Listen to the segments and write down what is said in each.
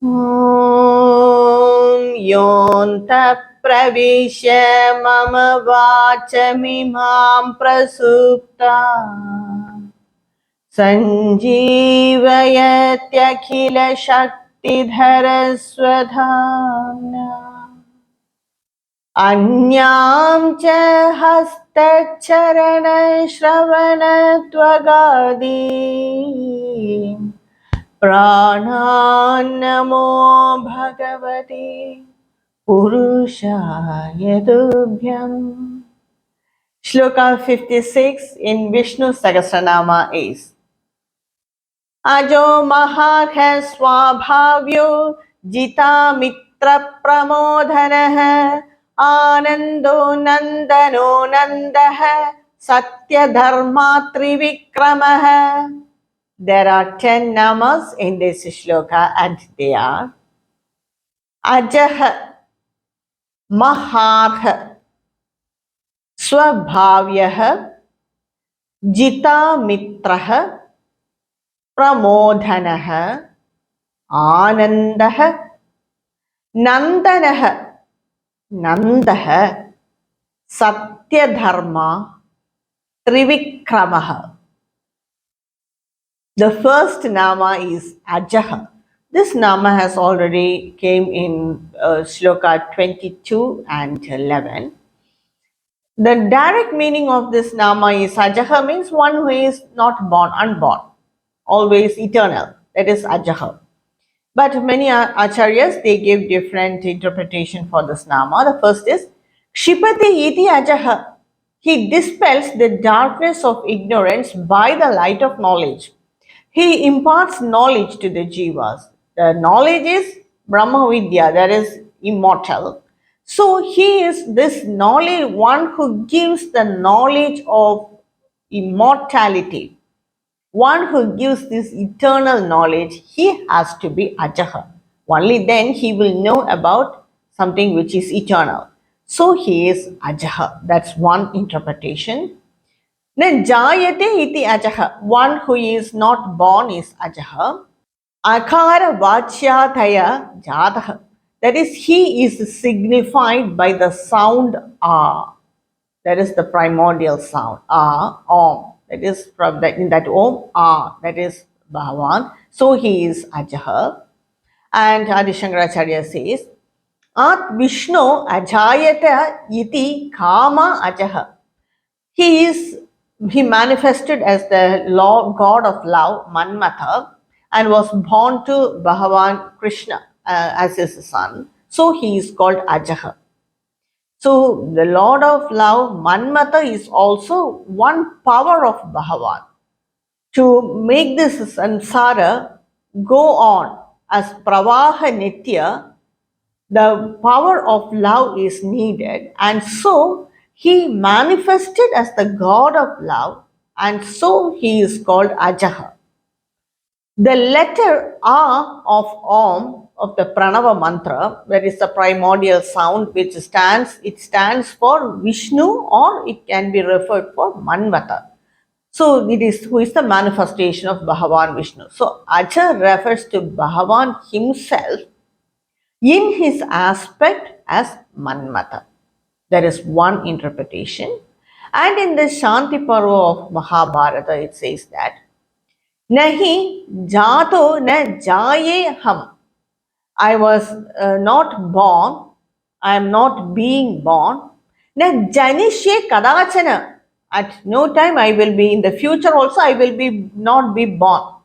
Om Yonta Pravisha Mama Vachamimam Prasupta Sanjeevayatyakila Shaktidhara Swadhana Anyam cha Hastacharana Shravana Tvagadi Prananamo Bhagavate Purushaya Tubhyam. Sloka 56 in Vishnu Sahasranama is Ajo Maharha Swabhavyo Jita Mitra Pramodhanaha Anando Nandano Nandaha Satya Dharma Trivikramaha. There are 10 namas in this shloka and they are Ajah, Maharha, Swabhavyah, Jita Mitrah, Pramodhanah, Anandah, Nandanah, Nandah, Satya Dharma, Trivikramah. The first nama is Ajah. This nama has already came in Sloka 22 and 11. The direct meaning of this nama is Ajaha means one who is not born, unborn, always eternal. That is Ajaha. But many acharyas, they give different interpretation for this nama. The first is Kshipati iti Ajaha. He dispels the darkness of ignorance by the light of knowledge. He imparts knowledge to the jivas. The knowledge is Brahma Vidya, that is immortal. So he is this knowledge, one who gives the knowledge of immortality. One who gives this eternal knowledge, he has to be Ajaha. Only then he will know about something which is eternal. So he is Ajaha. That's one interpretation. Then Jayate iti Ajaha. One who is not born is Ajaha. Akara Vachyataya Jataha. That is, he is signified by the sound A. That is the primordial sound. Om. That is from that in that Om, that is Bhagavan. So he is Ajaha. And Adi Shankaracharya says, At Vishnu Ajayata iti Kama Ajaha. He manifested as the god of love, Manmatha, and was born to Bhagavan Krishna as his son. So he is called Ajaha. So the Lord of Love, Manmatha, is also one power of Bhagavan to make this samsara go on as Pravaha Nitya. The power of love is needed, and so he manifested as the God of love, and so he is called Ajaha. The letter A of Om of the Pranava mantra, that is the primordial sound which stands for Vishnu, or it can be referred for Manvata. So it is who is the manifestation of Bhagavan Vishnu. So Aja refers to Bhagavan himself in his aspect as Manmata. There is one interpretation. And in the Shanti Parva of Mahabharata, it says that Nahi jato na jaye ham. I was not born, I am not being born. Na janishye kadachana. At no time I will be, in the future also I will be not be born.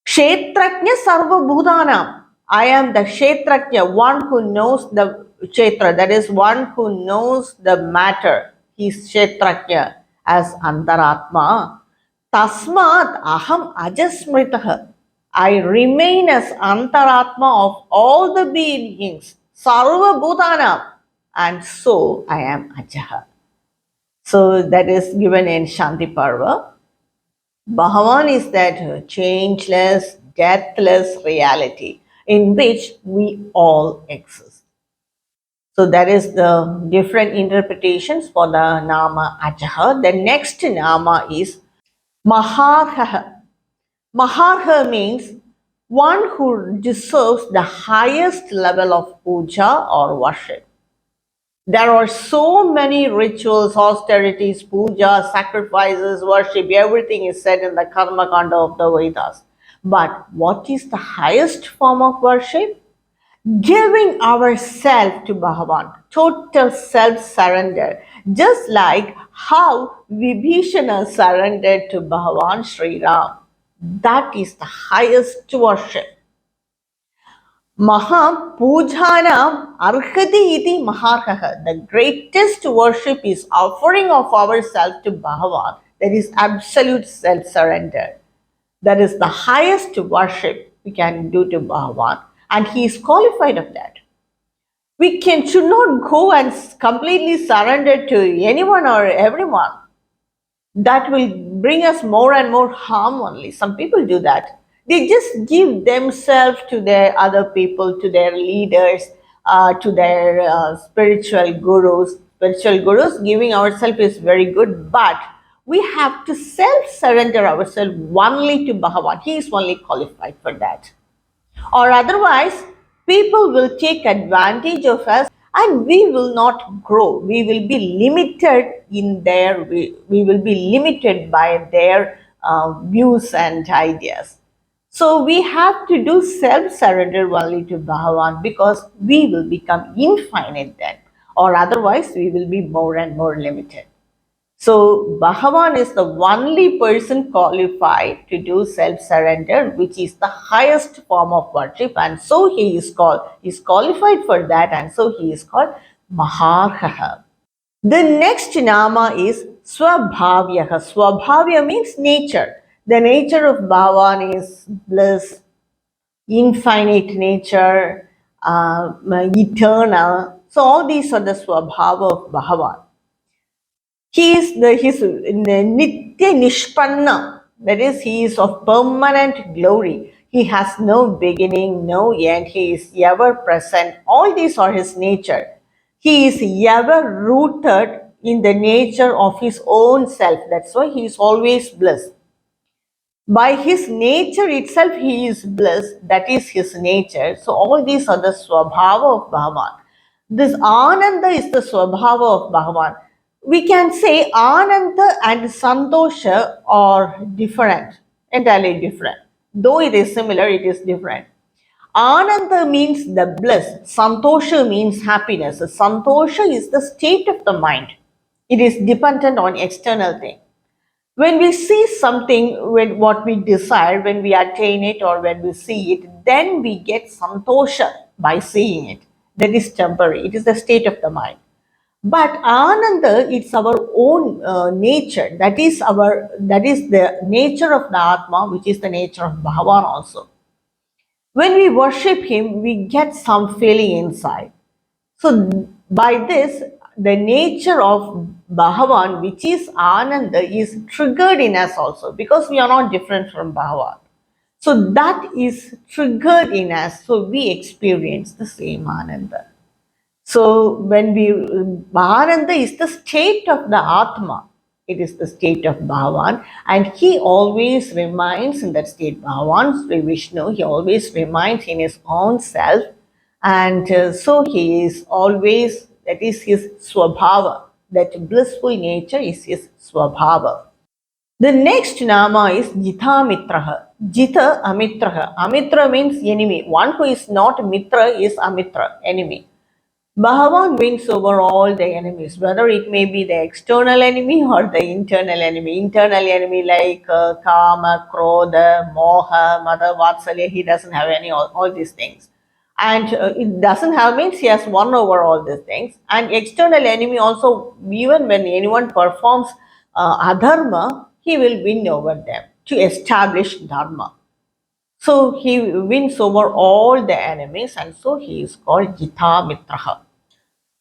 Kshetrajna sarva bhutanam. I am the Kshetrajna, one who knows the Kshetra, that is one who knows the matter. He is Kshetrajna as Antaratma. Tasmat aham ajasmritah. I remain as Antaratma of all the beings, sarva bhutanam, and so I am Ajaha. So that is given in Shanti Parva. Bhagavan is that changeless, deathless reality in which we all exist. So that is the different interpretations for the Nama Ajaha. The next Nama is Maharha. Maharha means one who deserves the highest level of puja or worship. There are so many rituals, austerities, puja, sacrifices, worship, everything is said in the Karma Kanda of the Vedas. But what is the highest form of worship? Giving ourselves to Bhagavan, total self surrender, just like how Vibhishana surrendered to Bhagavan Sri Ram. That is the highest worship. Maha Pujanam Arhati iti Maharhaha. The greatest worship is offering of ourselves to Bhagavan. That is absolute self surrender. That is the highest worship we can do to Bhagavan, and he is qualified of that. We should not go and completely surrender to anyone or everyone. That will bring us more and more harm only. Some people do that. They just give themselves to their other people, to their leaders, to their spiritual gurus. Spiritual gurus, giving ourselves is very good, but we have to self surrender ourselves only to Bhagavan. He is only qualified for that, or otherwise people will take advantage of us and we will not grow. We will be limited in their, we will be limited by their views and ideas. So we have to do self surrender only to Bhagavan, because we will become infinite then, or otherwise we will be more and more limited. So Bhagavan is the only person qualified to do self-surrender, which is the highest form of worship, and so he is qualified for that, and so he is called Maharhaha. The next nama is Swabhavyaha. Swabhavya means nature. The nature of Bhagavan is bliss, infinite nature, eternal. So all these are the Swabhava of Bhagavan. He is his Nitya Nishpanna, that is, he is of permanent glory. He has no beginning, no end. He is ever present. All these are his nature. He is ever rooted in the nature of his own self. That's why he is always bliss. By his nature itself, he is bliss. That is his nature. So all these are the Swabhava of Bhagavan. This Ananda is the Swabhava of Bhagavan. We can say Ananda and Santosha are different, entirely different. Though it is similar, it is different. Ananda means the bliss. Santosha means happiness. Santosha is the state of the mind. It is dependent on external thing. When we see something, when what we desire, when we attain it or when we see it, then we get santosha by seeing it. That is temporary. It is the state of the mind. But Ananda, it's our own nature. That is the nature of the Atma, which is the nature of Bhagavan also. When we worship him, we get some feeling inside. So by this, the nature of Bhagavan, which is Ananda, is triggered in us also, because we are not different from Bhagavan. So that is triggered in us, so we experience the same Ananda. So when Ananda is the state of the Atma, it is the state of Bhagavan, and he always remains in that state. Bhagavan, Sri Vishnu, he always remains in his own self, and so he is always, that is his Swabhava, that blissful nature is his Swabhava. The next nama is Jita Mitraha. Jita Amitraha. Amitra means enemy. One who is not Mitra is Amitra, enemy. Bhagavan wins over all the enemies, whether it may be the external enemy or the internal enemy. Internal enemy like Kama, Krodha, Moha, Mada, Vatsalya, he doesn't have any all these things. And it doesn't have means he has won over all these things. And external enemy also, even when anyone performs adharma, he will win over them to establish dharma. So he wins over all the enemies, and so he is called Jita Mitraha.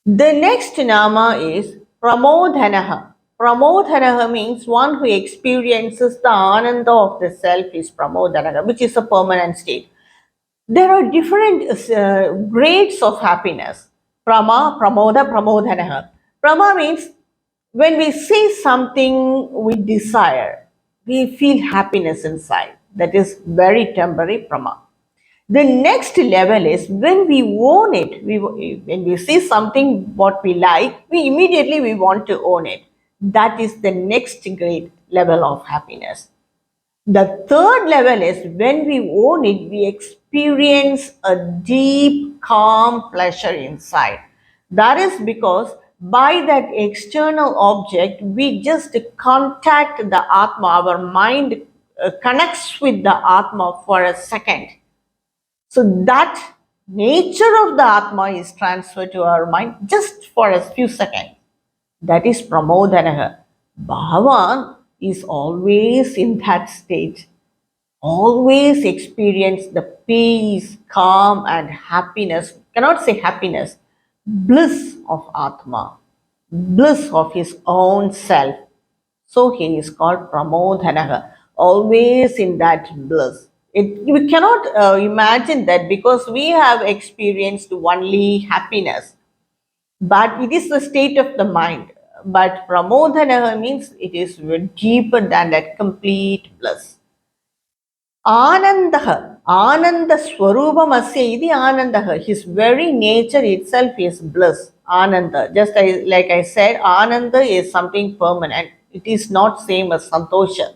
The next nama is Pramodhanaha. Pramodhanaha means one who experiences the ananda of the self is Pramodhanaha, which is a permanent state. There are different grades of happiness. Prama, Pramoda, Pramodhanaha. Prama means when we see something we desire, we feel happiness inside. That is very temporary Prama. The next level is when we own it. When we see something what we like, we immediately we want to own it. That is the next great level of happiness. The third level is when we own it, we experience a deep, calm pleasure inside. That is because by that external object, we just contact the Atma, our mind connects with the Atma for a second. So that nature of the Atma is transferred to our mind just for a few seconds. That is Pramodanaha. Bhagavan is always in that state, always experience the peace, calm, and happiness. Cannot say happiness, bliss of Atma, bliss of his own self. So he is called Pramodhanaha, always in that bliss. We cannot imagine that because we have experienced only happiness, but it is the state of the mind. But Pramodhanaha means it is deeper than that complete bliss. Anandaha, Ananda Swarupamasya idi Anandaha. His very nature itself is bliss, Ananda. Like I said, Ananda is something permanent. It is not same as Santosha.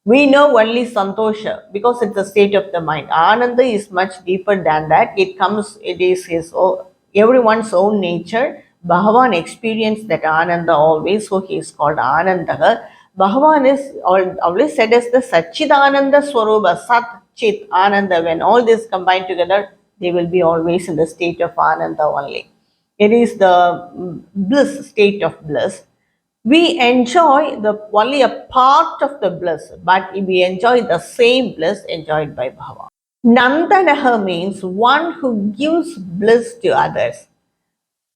We know only Santosha because it's a state of the mind. Ananda is much deeper than that. It is everyone's own nature. Bhagavan experienced that Ananda always, so he is called Ananda. Bhagavan is always said as the Satchidananda Swarupa, Sat Chit Ananda. When all this combined together, they will be always in the state of Ananda only. It is the bliss, state of bliss. We enjoy the only a part of the bliss, but we enjoy the same bliss enjoyed by Bhagavan. Nandanaha means one who gives bliss to others.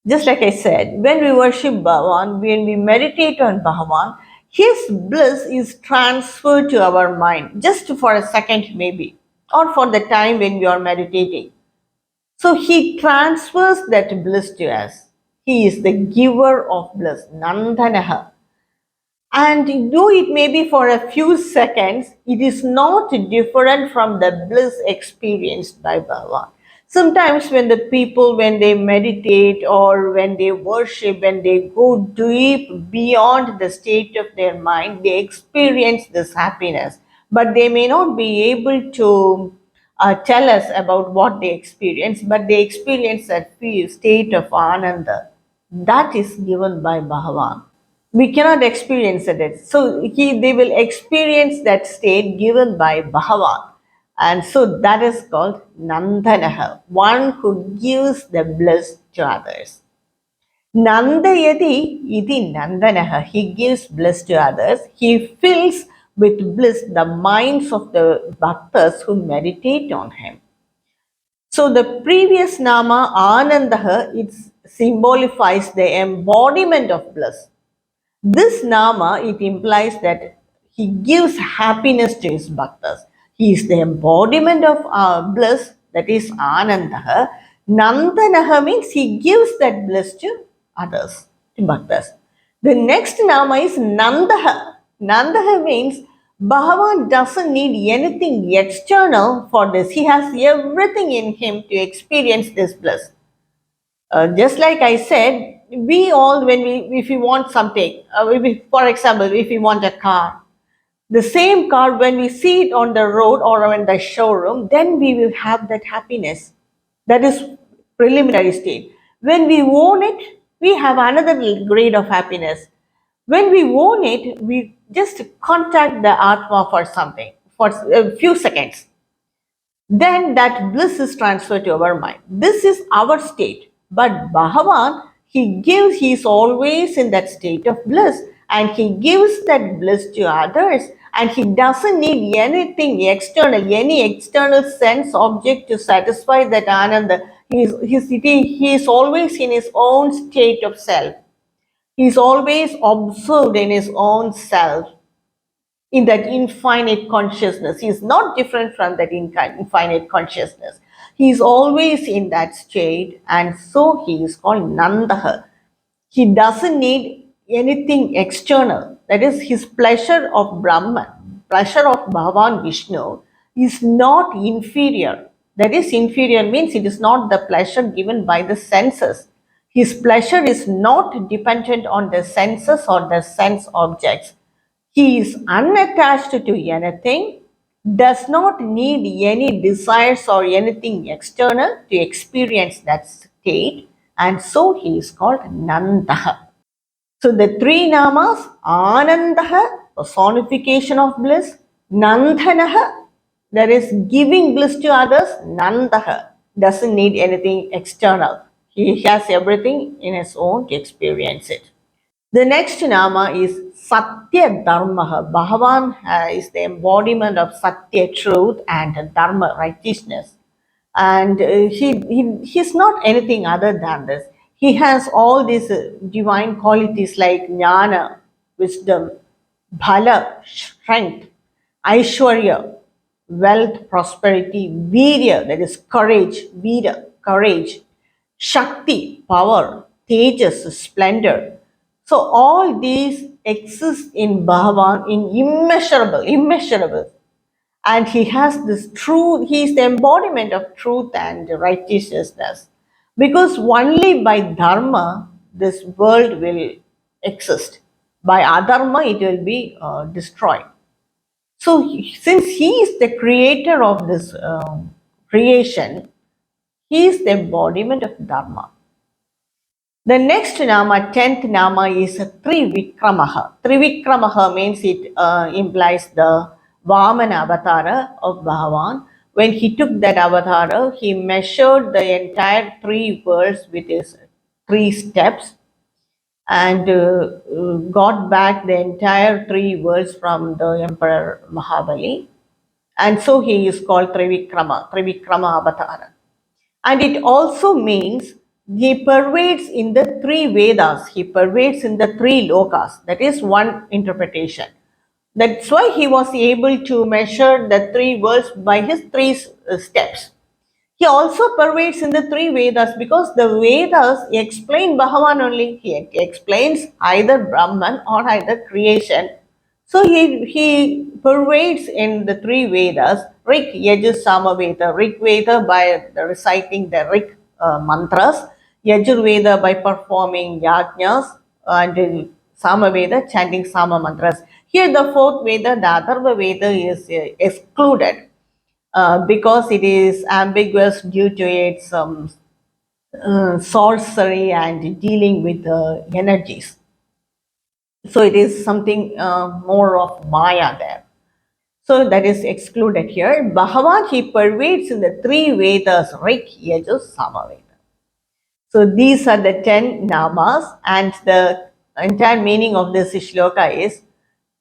Just like I said, when we worship Bhagavan, when we meditate on Bhagavan, his bliss is transferred to our mind just for a second, maybe, or for the time when we are meditating. So he transfers that bliss to us. He is the giver of bliss, Nandanaha. And though it may be for a few seconds, it is not different from the bliss experienced by Bhagavan. Sometimes when the people, when they meditate or when they worship, when they go deep beyond the state of their mind, they experience this happiness. But they may not be able to tell us about what they experience, but they experience that state of ananda. That is given by Bhagavan. We cannot experience it. So they will experience that state given by Bhagavan. And so that is called Nandanaha, one who gives the bliss to others. Nandayati iti Nandanaha, he gives bliss to others. He fills with bliss the minds of the bhaktas who meditate on him. So the previous nama Anandaha, it symbolifies the embodiment of bliss. This nama, it implies that he gives happiness to his bhaktas. He is the embodiment of bliss, that is Anandaha. Nandanaha means he gives that bliss to others, to bhaktas. The next nama is Nandaha. Nandaha means Bhagavan doesn't need anything external for this. He has everything in him to experience this bliss. Just like I said, we all, if we want something, for example, if we want a car, the same car, when we see it on the road or in the showroom, then we will have that happiness. That is preliminary state. When we own it, we have another grade of happiness. When we own it, we just contact the Atma for something, for a few seconds. Then that bliss is transferred to our mind. This is our state. But Bhagavan, he is always in that state of bliss and he gives that bliss to others and he doesn't need anything external, any external sense object to satisfy that ananda. He is always in his own state of self. He is always observed in his own self, in that infinite consciousness. He is not different from that infinite consciousness. He is always in that state, and so he is called Nandaha. He doesn't need anything external. That is, his pleasure of Brahman, pleasure of Bhagavan Vishnu is not inferior. That is inferior means it is not the pleasure given by the senses. His pleasure is not dependent on the senses or the sense objects. He is unattached to anything, does not need any desires or anything external to experience that state, and so he is called Nanda. So the three namas, Anandaha, personification of bliss, Nandanaha, that is giving bliss to others, Nandaha, doesn't need anything external. He has everything in his own to experience it. The next nama is Satya Dharma. Bhagavan is the embodiment of Satya, truth, and Dharma, righteousness. And he's not anything other than this. He has all these divine qualities like jnana, wisdom, bhala, strength, aishwarya, wealth, prosperity, virya, that is courage, vira, courage, shakti, power, tejas, splendor. So all these exist in Bhagavan in immeasurable. And he has this truth, he is the embodiment of truth and righteousness. Because only by dharma this world will exist. By adharma it will be destroyed. So, since he is the creator of this creation, he is the embodiment of Dharma. The next nama, 10th nama, is Trivikramaha. Trivikramaha means it implies the Vamana avatara of Bhagavan. When he took that avatara, he measured the entire three worlds with his three steps and got back the entire three worlds from the Emperor Mahabali. And so he is called Trivikrama Avatara. And it also means he pervades in the three Vedas, he pervades in the three lokas. That is one interpretation. That's why he was able to measure the three worlds by his three steps. He also pervades in the three Vedas because the Vedas explain Bhagavan only. He explains either Brahman or either creation. So he pervades in the three Vedas, Rig, Yajur, Sama Veda. Rig Veda by reciting the Rig mantras, Yajur Veda by performing yajnas, and Sama Veda chanting Sama mantras. Here the fourth Veda, the Atharva Veda, is excluded because it is ambiguous due to its sorcery and dealing with energies. So it is something more of Maya there. So that is excluded here. Bhagavan, he pervades in the three Vedas, Rig, Yajur, Samaveda. So these are the 10 namas, and the entire meaning of this shloka is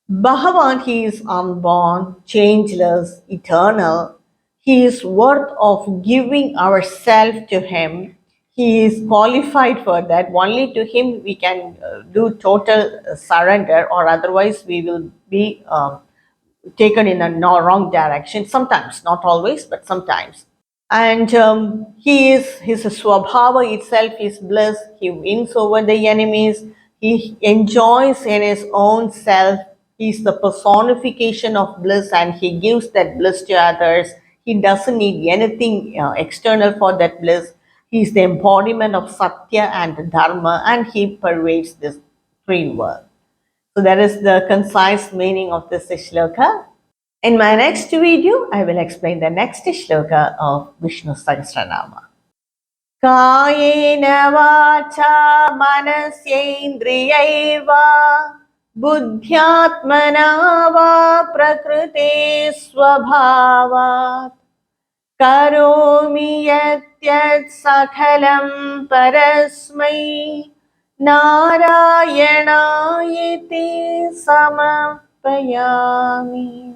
Bhagavan, he is unborn, changeless, eternal. He is worth of giving ourselves to him. He is qualified for that. Only to him we can do total surrender, or otherwise we will be taken in a wrong direction. Sometimes, not always, but sometimes. And he is, his swabhava itself is bliss. He wins over the enemies. He enjoys in his own self. He's the personification of bliss, and he gives that bliss to others. He doesn't need anything external for that bliss. He's the embodiment of Satya and Dharma, and he pervades this three world. So that is the concise meaning of this shloka. In my next video, I will explain the next shloka of Vishnu Sahasranama. Kayena vacha manasyendriyaiva buddhyatmana va prakrite swabhavat karomi yatyat sakhalam parasmai narayana iti samapayami.